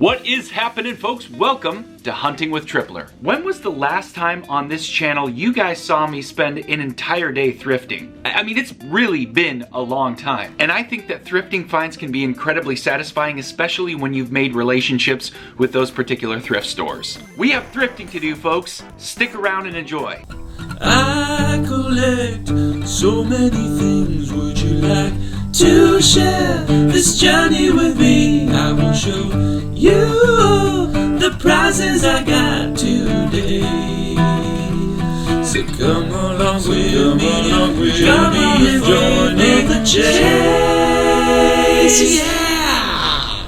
What is happening, folks? Welcome to Hunting with Tripler. When was the last time on this channel you guys saw me spend an entire day thrifting? I mean, it's really been a long time. And I think that thrifting finds can be incredibly satisfying, especially when you've made relationships with those particular thrift stores. We have thrifting to do, folks. Stick around and enjoy. I collect so many things. Would you like to share this journey with me? I will show you the prizes I got today. So come along with me, come on and join in the chase. Yeah!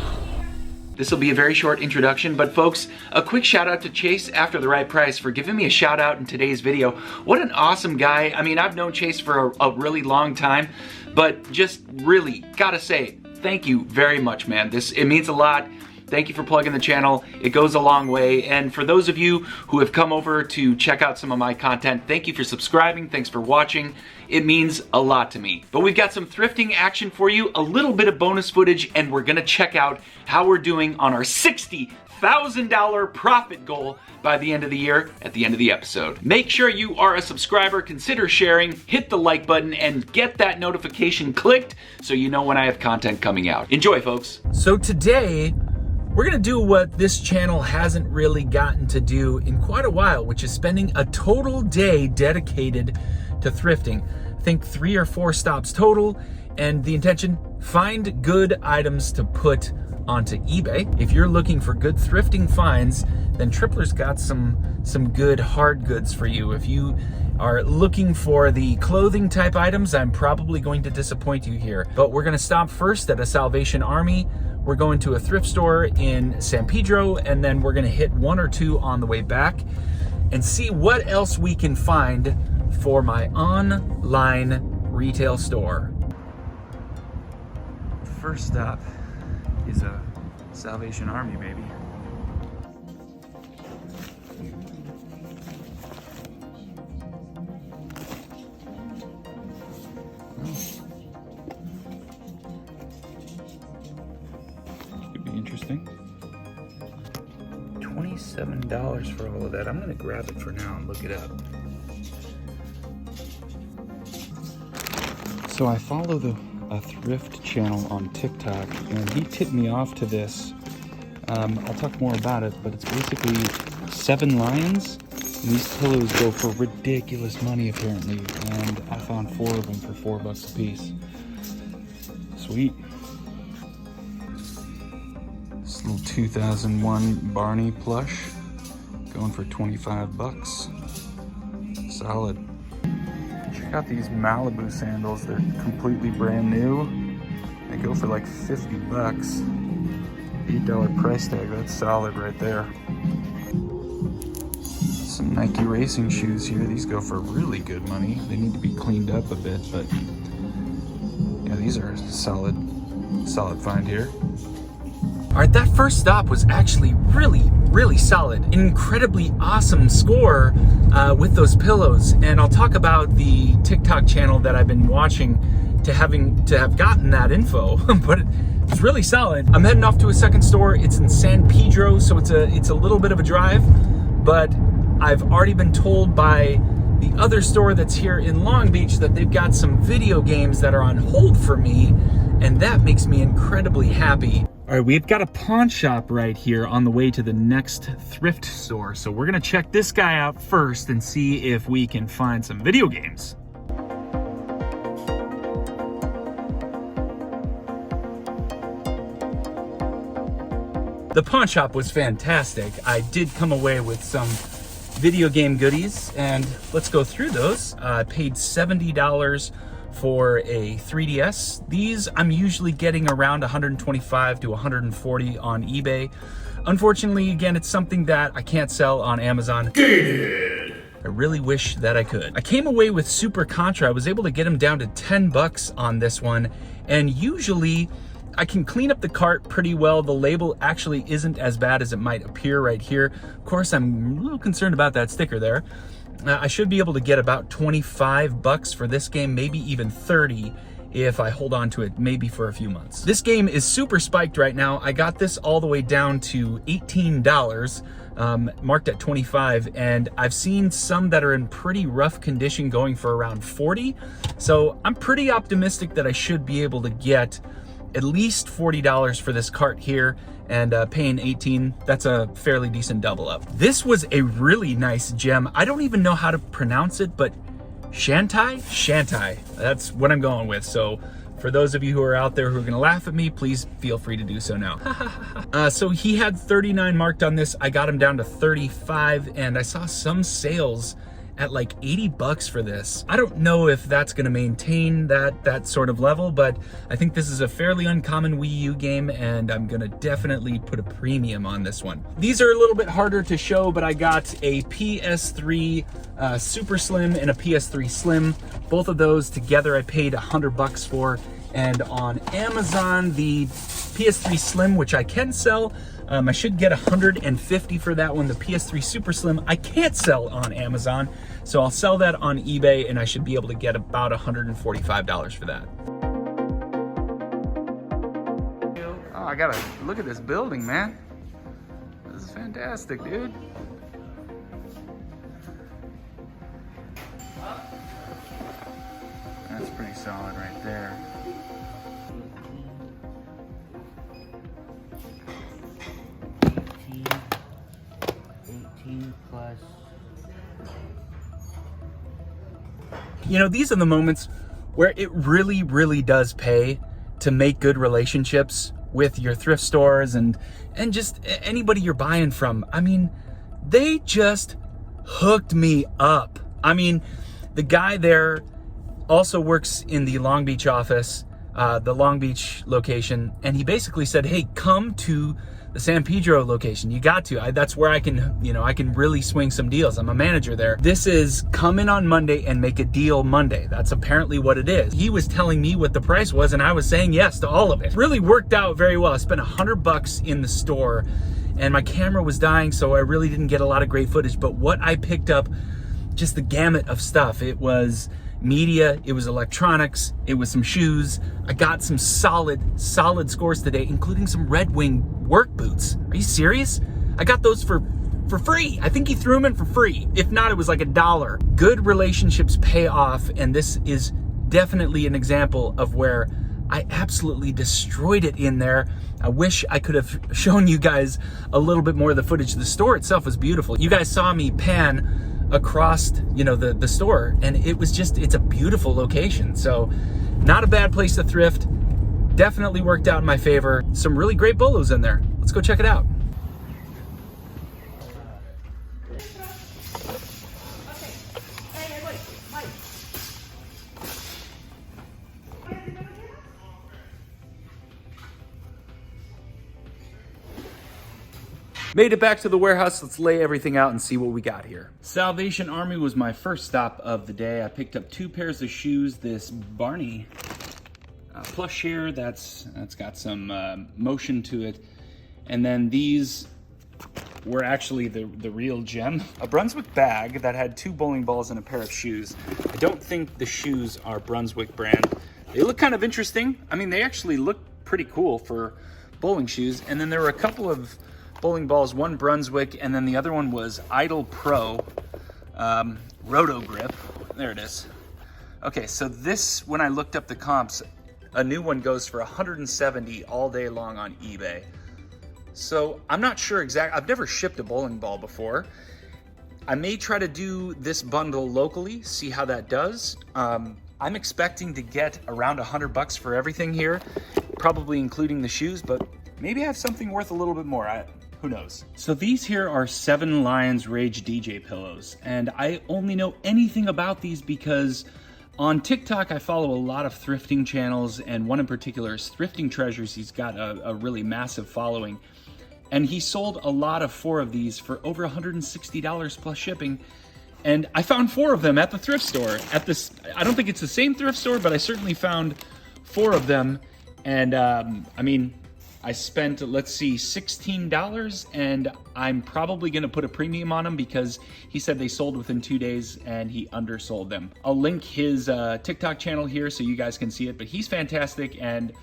This will be a very short introduction, but folks, a quick shout out to Chase After the Right Price for giving me a shout out in today's video. What an awesome guy. I mean, I've known Chase for a really long time, but just really gotta say, thank you very much, man. It means a lot. Thank you for plugging the channel. It goes a long way. And for those of you who have come over to check out some of my content, thank you for subscribing. Thanks for watching. It means a lot to me. But we've got some thrifting action for you, a little bit of bonus footage, and we're gonna check out how we're doing on our $60,000 profit goal by the end of the year at the end of the episode. Make sure you are a subscriber, consider sharing, hit the like button, and get that notification clicked so you know when I have content coming out. Enjoy, folks. So today, we're gonna do what this channel hasn't really gotten to do in quite a while, which is spending a total day dedicated to thrifting. I think 3 or 4 stops total, and the intention, find good items to put onto eBay. If you're looking for good thrifting finds, then Tripler's got some good hard goods for you. If you are looking for the clothing type items, I'm probably going to disappoint you here. But we're gonna stop first at a Salvation Army. We're going to a thrift store in San Pedro, and then we're gonna hit 1 or 2 on the way back and see what else we can find for my online retail store. First stop is a Salvation Army, baby. Could be interesting. $27 for all of that. I'm gonna grab it for now and look it up. So I follow a thrift channel on TikTok, and he tipped me off to this. I'll talk more about it, but it's basically 7 lions, and these pillows go for ridiculous money apparently, and I found 4 of them for $4 a piece. Sweet. This little 2001 Barney plush, going for $25. Solid. Check out these Malibu sandals. They're completely brand new. They go for like $50. $8 price tag. That's solid right there. Some Nike racing shoes here. These go for really good money. They need to be cleaned up a bit, but yeah, these are solid find here. All right, that first stop was actually really solid. An incredibly awesome score with those pillows. And I'll talk about the TikTok channel that I've been watching to have gotten that info, but it's really solid. I'm heading off to a second store. It's in San Pedro, so it's a little bit of a drive, but I've already been told by the other store that's here in Long Beach that they've got some video games that are on hold for me, and that makes me incredibly happy. All right, we've got a pawn shop right here on the way to the next thrift store. So we're gonna check this guy out first and see if we can find some video games. The pawn shop was fantastic. I did come away with some video game goodies, and let's go through those. I paid $70 for a 3DS. These I'm usually getting around 125 to 140 on eBay. Unfortunately, again, it's something that I can't sell on Amazon. I really wish that I could. I came away with Super Contra. I was able to get them down to $10 on this one, and usually I can clean up the cart pretty well. The label actually isn't as bad as it might appear right here. Of course, I'm a little concerned about that sticker there. I should be able to get about $25 for this game, maybe even 30. if I hold on to it maybe for a few months. This game is super spiked right now. I got this all the way down to $18, marked at 25, and I've seen some that are in pretty rough condition going for around 40. So I'm pretty optimistic that I should be able to get at least $40 for this cart here, and paying 18, that's a fairly decent double up. This was a really nice gem. I don't even know how to pronounce it, but Shantai, that's what I'm going with. So for those of you who are out there who are gonna laugh at me, please feel free to do so now. So he had 39 marked on this. I got him down to 35, and I saw some sales at like 80 bucks for this. I don't know if that's gonna maintain that sort of level, but I think this is a fairly uncommon Wii U game, and I'm gonna definitely put a premium on this one. These are a little bit harder to show, but I got a PS3 Super Slim and a PS3 Slim. Both of those together I paid 100 bucks for, and on Amazon, the PS3 Slim, which I can sell, I should get 150 for that one. The PS3 Super Slim, I can't sell on Amazon, so I'll sell that on eBay, and I should be able to get about $145 for that. Oh, I gotta look at this building, man. This is fantastic, dude. That's pretty solid right there. 18 plus. You know, these are the moments where it really, really does pay to make good relationships with your thrift stores and just anybody you're buying from. I mean, they just hooked me up. I mean, the guy there also works in the Long Beach office, the Long Beach location, and he basically said, hey, come to the San Pedro location. You got to. That's where I can, you know, I can really swing some deals. I'm a manager there. This is come in on Monday and make a deal Monday. That's apparently what it is. He was telling me what the price was, and I was saying yes to all of it. Really worked out very well. I spent 100 bucks in the store, and my camera was dying, so I really didn't get a lot of great footage. But what I picked up, just the gamut of stuff. It was media, it was electronics, it was some shoes. I got some solid scores today, including some Red Wing work boots. Are you serious? I got those for free. I think he threw them in for free. If not, it was like $1. Good relationships pay off, and this is definitely an example of where I absolutely destroyed it in there. I wish I could have shown you guys a little bit more of the footage. The store itself was beautiful. You guys saw me pan across, you know, the store, and it was just, it's a beautiful location. So not a bad place to thrift. Definitely worked out in my favor. Some really great BOLOs in there. Let's go check it out. Made it back to the warehouse. Let's lay everything out and see what we got here. Salvation Army was my first stop of the day. I picked up 2 pairs of shoes. This Barney plush here, that's got some motion to it. And then these were actually the real gem. A Brunswick bag that had 2 bowling balls and a pair of shoes. I don't think the shoes are Brunswick brand. They look kind of interesting. I mean, they actually look pretty cool for bowling shoes. And then there were a couple of bowling balls, one Brunswick, and then the other one was Idol Pro Roto Grip. There it is. Okay, so this, when I looked up the comps, a new one goes for $170 all day long on eBay. So I'm not sure exactly. I've never shipped a bowling ball before. I may try to do this bundle locally, see how that does. I'm expecting to get around 100 bucks for everything here, probably including the shoes, but maybe I have something worth a little bit more. Who knows? So these here are 7 Lions Rage DJ pillows, and I only know anything about these because on TikTok I follow a lot of thrifting channels, and one in particular is Thrifting Treasures. He's got a really massive following, and he sold a lot of 4 of these for over $160 plus shipping. And I found 4 of them at the thrift store. At this, I don't think it's the same thrift store, but I certainly found 4 of them. And I mean, I spent, let's see, $16, and I'm probably gonna put a premium on them because he said they sold within 2 days and he undersold them. I'll link his TikTok channel here so you guys can see it, but he's fantastic, and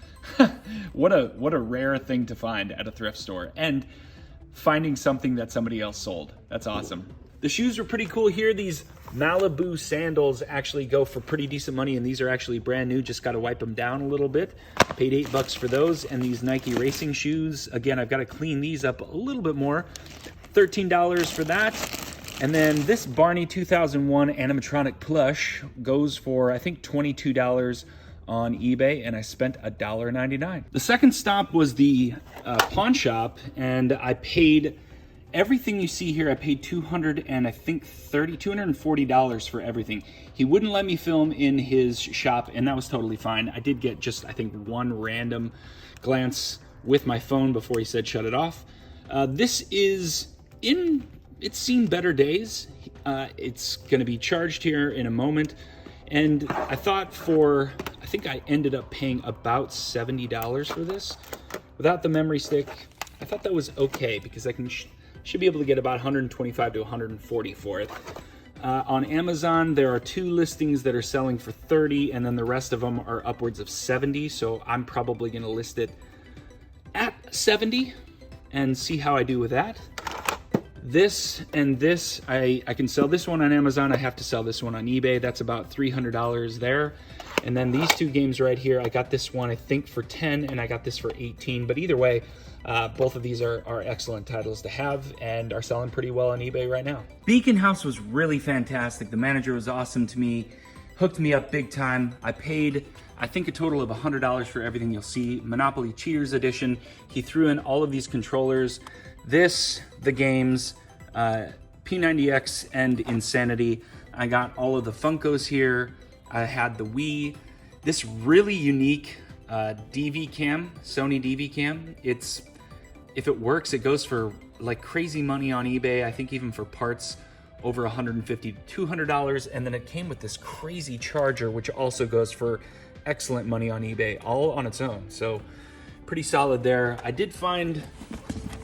what a rare thing to find at a thrift store. And finding something that somebody else sold. That's awesome. The shoes are pretty cool here. These Malibu sandals actually go for pretty decent money, and these are actually brand new. Just got to wipe them down a little bit. Paid $8 for those. And these Nike racing shoes, again, I've got to clean these up a little bit more. $13 for that. And then this Barney 2001 animatronic plush goes for, I think, $22 on eBay, and I spent $1.99. The second stop was the pawn shop, and I paid everything you see here. I paid $240 for everything. He wouldn't let me film in his shop, and that was totally fine. I did get just, I think, one random glance with my phone before he said shut it off. This is it's seen better days. It's gonna be charged here in a moment. And I thought I think I ended up paying about $70 for this. Without the memory stick, I thought that was okay because I should be able to get about $125 to $140 for it. On Amazon, there are 2 listings that are selling for $30, and then the rest of them are upwards of $70. So I'm probably gonna list it at $70 and see how I do with that. This and this, I can sell this one on Amazon. I have to sell this one on eBay. That's about $300 there. And then these 2 games right here, I got this one, I think, for 10, and I got this for 18. But either way, both of these are excellent titles to have and are selling pretty well on eBay right now. Beacon House was really fantastic. The manager was awesome to me, hooked me up big time. I paid, I think, a total of $100 for everything you'll see. Monopoly Cheaters Edition. He threw in all of these controllers. This, the games, P90X and Insanity. I got all of the Funkos here. I had the Wii. This really unique DV cam, Sony DV cam. If it works, it goes for like crazy money on eBay. I think even for parts over $150 to $200. And then it came with this crazy charger, which also goes for excellent money on eBay, all on its own. So pretty solid there. I did find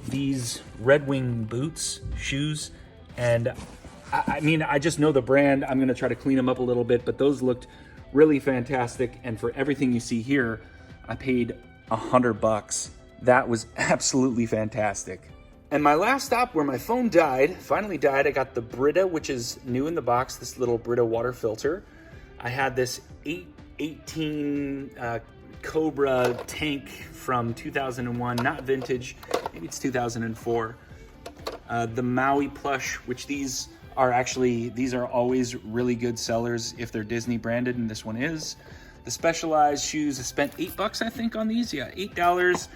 these Red Wing boots, shoes, and I mean, I just know the brand. I'm gonna try to clean them up a little bit, but those looked really fantastic. And for everything you see here, I paid $100. That was absolutely fantastic. And my last stop where my phone finally died, I got the Brita, which is new in the box, this little Brita water filter. I had this 818 Cobra tank from 2001, not vintage, maybe it's 2004. The Maui plush, which these are always really good sellers if they're Disney branded, and this one is. The Specialized shoes, I spent $8 I think on these, yeah, $8,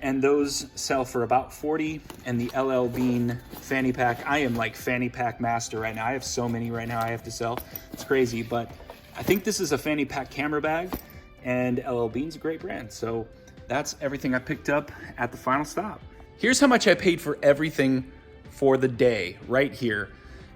and those sell for about $40. And the LL Bean fanny pack, I am like fanny pack master right now. I have so many right now I have to sell, it's crazy, but I think this is a fanny pack camera bag, and LL Bean's a great brand. So that's everything I picked up at the final stop. Here's how much I paid for everything for the day right here.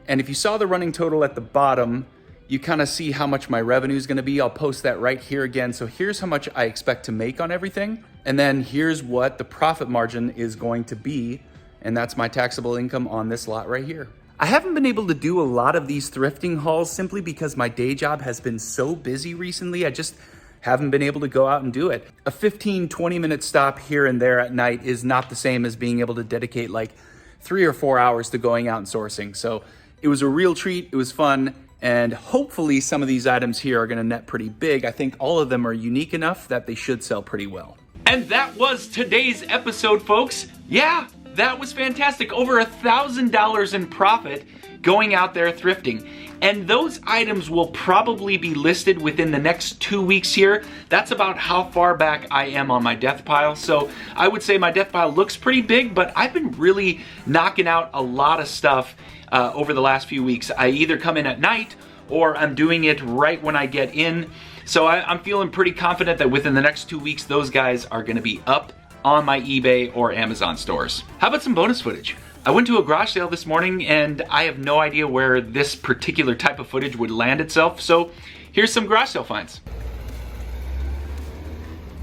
And if you saw the running total at the bottom, you kind of see how much my revenue is going to be. I'll post that right here again. So here's how much I expect to make on everything. And then here's what the profit margin is going to be. And that's my taxable income on this lot right here. I haven't been able to do a lot of these thrifting hauls simply because my day job has been so busy recently. I just haven't been able to go out and do it. A 15-20 minute stop here and there at night is not the same as being able to dedicate like 3 or 4 hours to going out and sourcing. So it was a real treat, it was fun, and hopefully some of these items here are gonna net pretty big. I think all of them are unique enough that they should sell pretty well. And that was today's episode, folks. Yeah, that was fantastic. Over $1,000 in profit going out there thrifting. And those items will probably be listed within the next 2 weeks here. That's about how far back I am on my death pile. So I would say my death pile looks pretty big, but I've been really knocking out a lot of stuff over the last few weeks. I either come in at night or I'm doing it right when I get in. So I'm feeling pretty confident that within the next 2 weeks, those guys are gonna be up on my eBay or Amazon stores. How about some bonus footage? I went to a garage sale this morning and I have no idea where this particular type of footage would land itself. So here's some garage sale finds.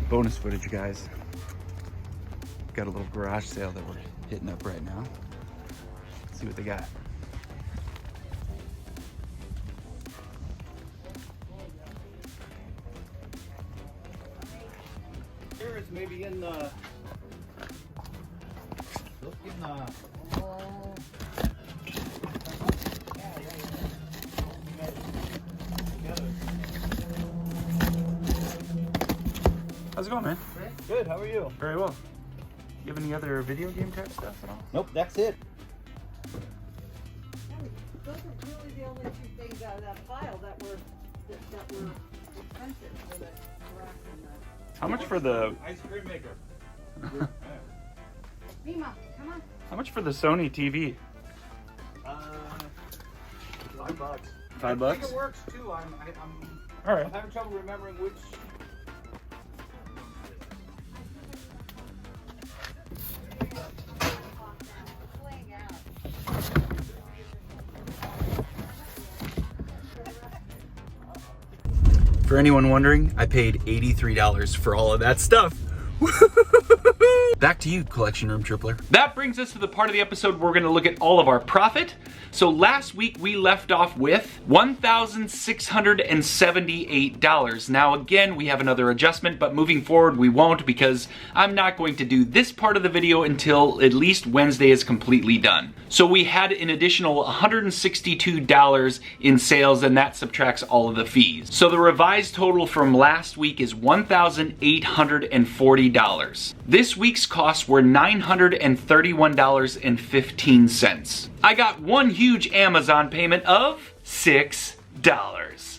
Bonus footage, guys. Got a little garage sale that we're hitting up right now. Let's see what they got. Here it's maybe in the. Look in the. How's it going, man? Good, how are you? Very well. You have any other video game type stuff at all? Nope, that's it. Those are really the only two things out of that pile that were expensive for the rack and the. How much for the Ice cream maker. Mima, come on. How much for the Sony TV? $5. $5? I think it works too. All I'm right. having trouble remembering which. For anyone wondering, I paid $83 for all of that stuff. Back to you, Collection Room Tripler. That brings us to the part of the episode where we're gonna look at all of our profit. So last week we left off with $1,678. Now again, we have another adjustment, but moving forward we won't because I'm not going to do this part of the video until at least Wednesday is completely done. So we had an additional $162 in sales, and that subtracts all of the fees. So the revised total from last week is $1,840. This week's costs were $931.15. I got one huge Amazon payment of $6.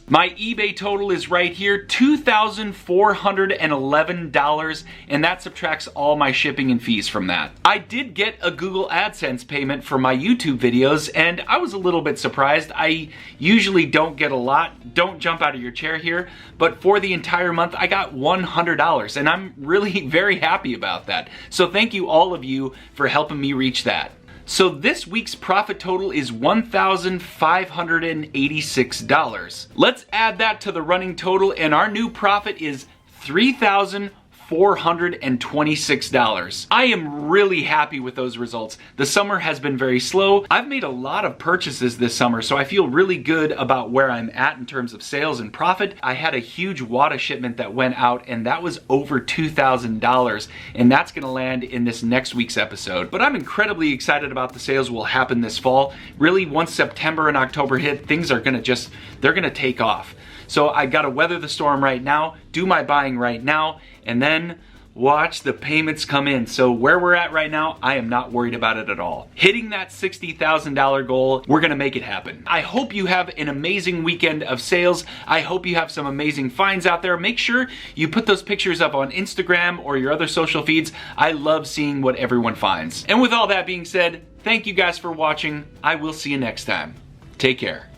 My eBay total is right here, $2,411, and that subtracts all my shipping and fees from that. I did get a Google AdSense payment for my YouTube videos, and I was a little bit surprised. I usually don't get a lot. Don't jump out of your chair here, but for the entire month, I got $100, and I'm really very happy about that. So thank you all of you for helping me reach that. So this week's profit total is $1,586. Let's add that to the running total, and our new profit is $3,426. I am really happy with those results. The summer has been very slow. I've made a lot of purchases this summer, so I feel really good about where I'm at in terms of sales and profit. I had a huge WADA shipment that went out, and that was over $2,000, and that's gonna land in this next week's episode. But I'm incredibly excited about the sales will happen this fall. Really, once September and October hit, things are gonna they're gonna take off. So I gotta weather the storm right now, do my buying right now, and then watch the payments come in. So where we're at right now, I am not worried about it at all. Hitting that $60,000 goal, we're gonna make it happen. I hope you have an amazing weekend of sales. I hope you have some amazing finds out there. Make sure you put those pictures up on Instagram or your other social feeds. I love seeing what everyone finds. And with all that being said, thank you guys for watching. I will see you next time. Take care.